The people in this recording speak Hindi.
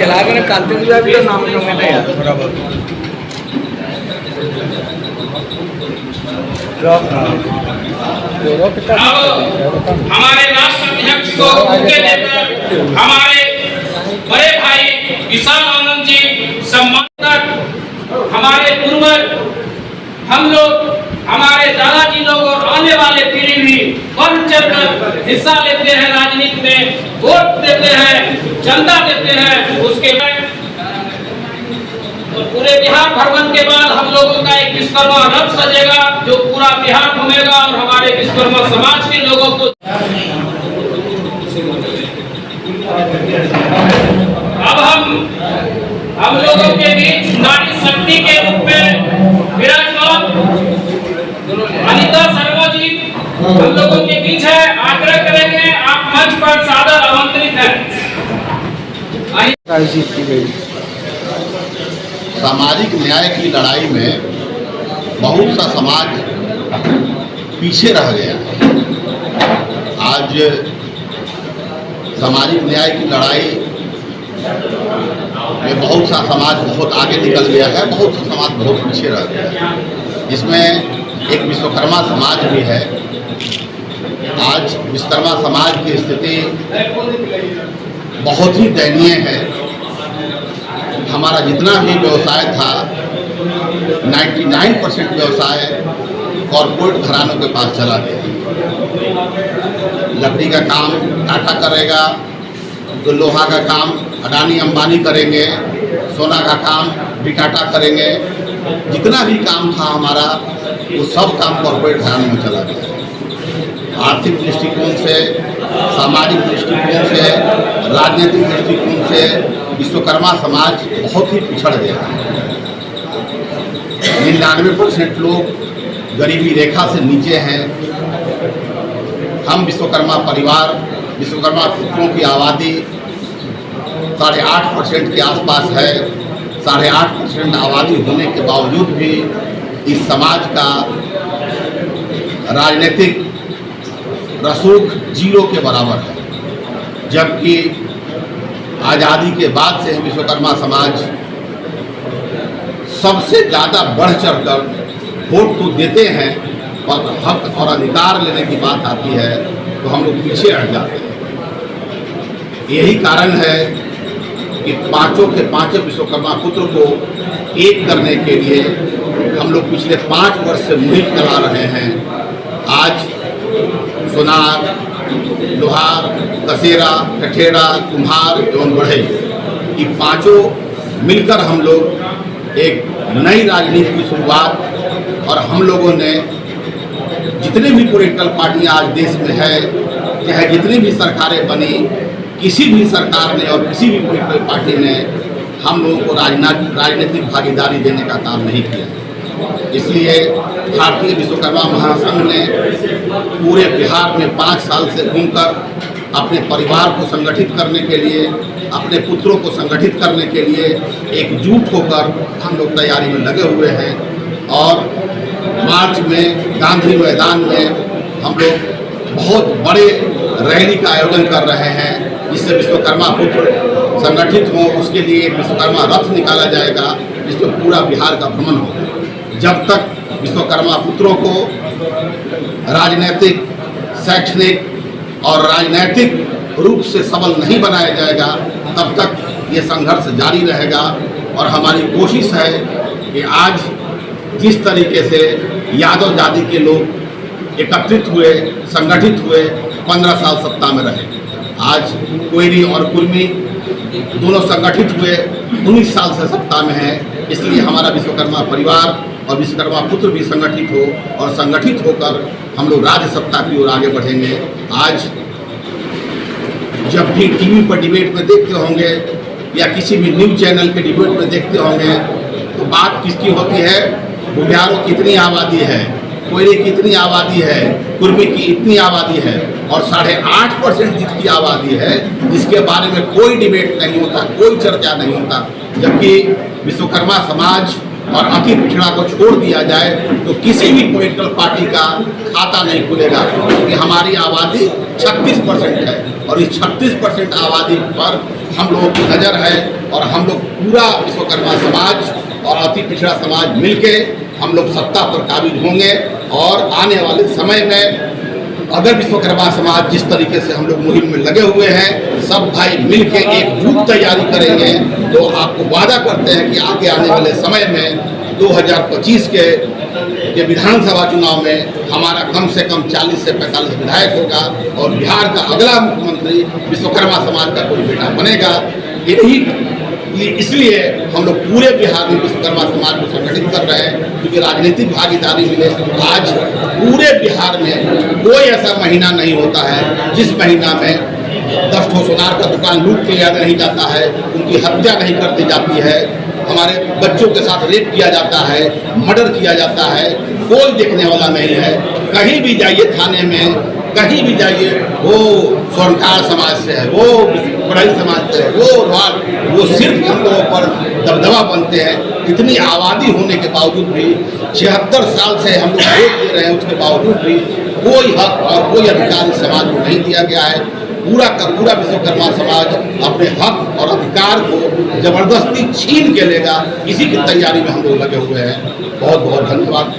ಕೆಳಗಿನ ಕಾಂತಿದ್ವಿ ನಾವು थोड़ा बहुत हमारे राष्ट्र अध्यक्ष को बुके देकर हमारे बड़े भाई विशाल आनंद जी सम्मान तक हमारे पूर्वज हम लोग हमारे दादाजी लोग और आने वाले पीढ़ी भी बढ़ चढ़कर हिस्सा लेते हैं, राजनीति में वोट देते हैं, चंदा देते हैं। उसके बाद पूरे बिहार भ्रमण के बाद हम लोगों का एक विश्वकर्मा रथ सजेगा जो पूरा बिहार घूमेगा और हमारे विश्वकर्मा समाज के लोगों को अब हम लोगों के बीच नारी शक्ति के रूप में विराजमान अनिता शर्मा जी हम लोगों के बीच है। आग्रह करेंगे, आप मंच पर सादर आमंत्रित हैं। सामाजिक न्याय की लड़ाई में बहुत सा समाज पीछे रह गया। आज सामाजिक न्याय की लड़ाई में बहुत सा समाज बहुत आगे निकल गया है, बहुत सा समाज बहुत पीछे रह गया है। इसमें एक विश्वकर्मा समाज भी है। आज विश्वकर्मा समाज की स्थिति बहुत ही दयनीय है। हमारा जितना भी व्यवसाय था 99% व्यवसाय कॉरपोरेट घरानों के पास चला गया। लकड़ी का काम टाटा करेगा, तो लोहा का काम अडानी अंबानी करेंगे, सोना का काम भी टाटा करेंगे। जितना भी काम था हमारा वो सब काम कॉरपोरेट घरानों में चला गया। आर्थिक दृष्टिकोण से, सामाजिक दृष्टिकोण से, राजनीतिक दृष्टिकोण से विश्वकर्मा समाज बहुत ही पिछड़ गया है। 99% लोग गरीबी रेखा से नीचे हैं। हम विश्वकर्मा परिवार, विश्वकर्मा पुत्रों की आबादी 8.5% के आसपास है। 8.5% आबादी होने के बावजूद भी इस समाज का राजनीतिक रसूख 0 के बराबर है। जबकि आज़ादी के बाद से विश्वकर्मा समाज सबसे ज़्यादा बढ़ चढ़कर वोट तो देते हैं, पर हक और अधिकार लेने की बात आती है तो हम लोग पीछे हट जाते हैं। यही कारण है कि पांचों के पांचों विश्वकर्मा पुत्र को एक करने के लिए हम लोग पिछले 5 वर्ष से मुहिम चला रहे हैं। आज सोनार, लोहार, कसेरा, कठेड़ा, कुम्हार एवं बढ़ई, ये पांचों मिलकर हम लोग एक नई राजनीति की शुरुआत, और हम लोगों ने जितने भी पॉलिटिकल पार्टियां आज देश में है, चाहे जितनी भी सरकारें बनी, किसी भी सरकार ने और किसी भी पॉलिटिकल पार्टी ने हम लोगों को राजनीतिक भागीदारी देने का काम नहीं किया। इसलिए भारतीय विश्वकर्मा महासंघ ने पूरे बिहार में 5 साल से घूमकर अपने परिवार को संगठित करने के लिए, अपने पुत्रों को संगठित करने के लिए एकजुट होकर हम लोग तैयारी में लगे हुए हैं। और मार्च में गांधी मैदान में हम लोग बहुत बड़े रैली का आयोजन कर रहे हैं, जिससे विश्वकर्मा पुत्र संगठित हों। उसके लिए एक विश्वकर्मा रथ निकाला जाएगा, जिसमें पूरा बिहार का भ्रमण होगा। जब तक विश्वकर्मा पुत्रों को राजनीतिक, शैक्षणिक और राजनैतिक रूप से सबल नहीं बनाया जाएगा, तब तक ये संघर्ष जारी रहेगा। और हमारी कोशिश है कि आज जिस तरीके से यादव जाति के लोग एकत्रित हुए, संगठित हुए, 15 साल सत्ता में रहे। आज कोयरी और कुर्मी दोनों संगठित हुए, 19 साल से सत्ता में हैं। इसलिए हमारा विश्वकर्मा परिवार और विश्वकर्मा पुत्र भी संगठित हो, और संगठित होकर हम लोग राज्य सत्ता की ओर आगे बढ़ेंगे। आज जब भी टीवी पर डिबेट में देखते होंगे या किसी भी न्यूज़ चैनल के डिबेट में देखते होंगे, तो बात किसकी होती है? बुढ़ियारों की इतनी आबादी है, कोयले की इतनी आबादी है, कुर्मी की इतनी आबादी है, और 8.5% जिसकी आबादी है, जिसके बारे में कोई डिबेट नहीं होता, कोई चर्चा नहीं होता। जबकि विश्वकर्मा समाज और अति पिछड़ा को छोड़ दिया जाए तो किसी भी पॉलिटिकल पार्टी का खाता नहीं खुलेगा, क्योंकि हमारी आबादी 36% है, और इस 36% आबादी पर हम लोगों की नज़र है। और हम लोग पूरा विश्वकर्मा समाज और अति पिछड़ा समाज मिलके हम लोग सत्ता पर काबिज होंगे। और आने वाले समय में अगर विश्वकर्मा समाज जिस तरीके से हम लोग मुहिम में लगे हुए हैं, सब भाई मिलके एकजुट तैयारी करेंगे, तो आपको वादा करते हैं कि आगे आने वाले समय में 2025 के विधानसभा चुनाव में हमारा कम से कम 40 से 45 विधायक होगा और बिहार का अगला मुख्यमंत्री विश्वकर्मा समाज का कोई बेटा बनेगा। इसलिए हम लोग पूरे बिहार में विश्वकर्मा समाज को संगठित कर रहे हैं, क्योंकि राजनीतिक भागीदारी मिले। आज पूरे बिहार में कोई ऐसा महीना नहीं होता है जिस महीना में 10 ठो सोनार का दुकान लूट के लिया नहीं जाता है, उनकी हत्या नहीं कर दी जाती है, हमारे बच्चों के साथ रेप किया जाता है, मर्डर किया जाता है, कोई देखने वाला नहीं है। कहीं भी जाइए थाने में, कहीं भी जाइए, वो स्वर्णकार समाज से है, वो बढ़ई समाज से है, वो सिर्फ हम लोगों पर दबदबा बनते हैं। इतनी आबादी होने के बावजूद भी 76 साल से हम लोग वोट दे रहे हैं, उसके बावजूद भी कोई हक और कोई अधिकार इस समाज को नहीं दिया गया है। पूरा का पूरा विश्वकर्मा समाज अपने हक और अधिकार को जबरदस्ती छीन के लेगा। इसी की तैयारी में हम लोग लगे हुए हैं। बहुत बहुत धन्यवाद।